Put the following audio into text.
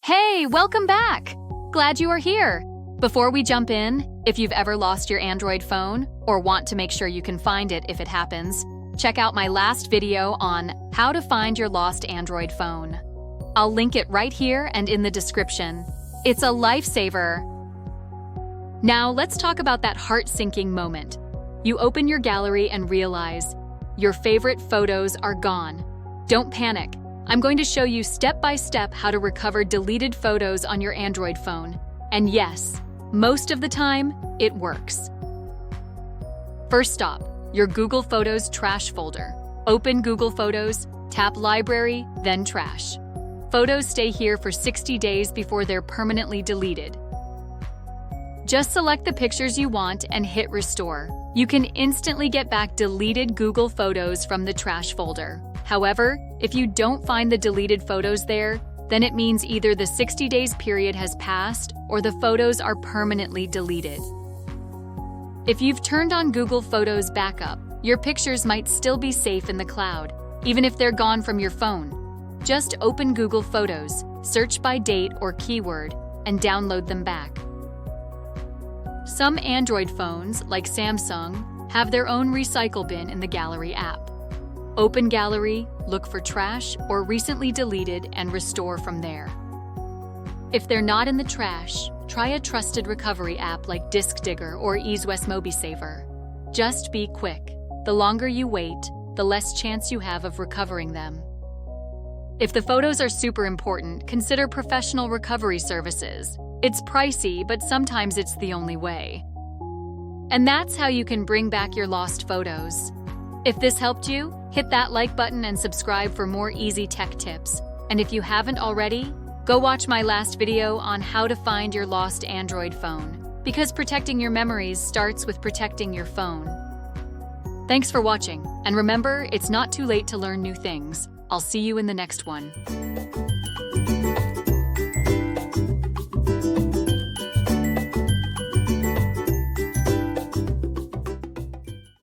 Hey, welcome back! Glad you are here. Before we jump in, if you've ever lost your Android phone or want to make sure you can find it if it happens, check out my last video on how to find your lost Android phone. I'll link it right here and in the description. It's a lifesaver. Now let's talk about that heart-sinking moment. You open your gallery and realize your favorite photos are gone. Don't panic. I'm going to show you step-by-step how to recover deleted photos on your Android phone. And yes, most of the time, it works. First stop, your Google Photos trash folder. Open Google Photos, tap Library, then Trash. Photos stay here for 60 days before they're permanently deleted. Just select the pictures you want and hit Restore. You can instantly get back deleted Google Photos from the trash folder. However, if you don't find the deleted photos there, then it means either the 60 days period has passed or the photos are permanently deleted. If you've turned on Google Photos Backup, your pictures might still be safe in the cloud, even if they're gone from your phone. Just open Google Photos, search by date or keyword, and download them back. Some Android phones, like Samsung, have their own recycle bin in the Gallery app. Open Gallery, look for trash or recently deleted, and restore from there. If they're not in the trash, try a trusted recovery app like Disk Digger or EaseWest MobiSaver. Just be quick. The longer you wait, the less chance you have of recovering them. If the photos are super important, consider professional recovery services. It's pricey, but sometimes it's the only way. And that's how you can bring back your lost photos. If this helped you, hit that like button and subscribe for more easy tech tips. And if you haven't already, go watch my last video on how to find your lost Android phone, because protecting your memories starts with protecting your phone. Thanks for watching, and remember, it's not too late to learn new things. I'll see you in the next one.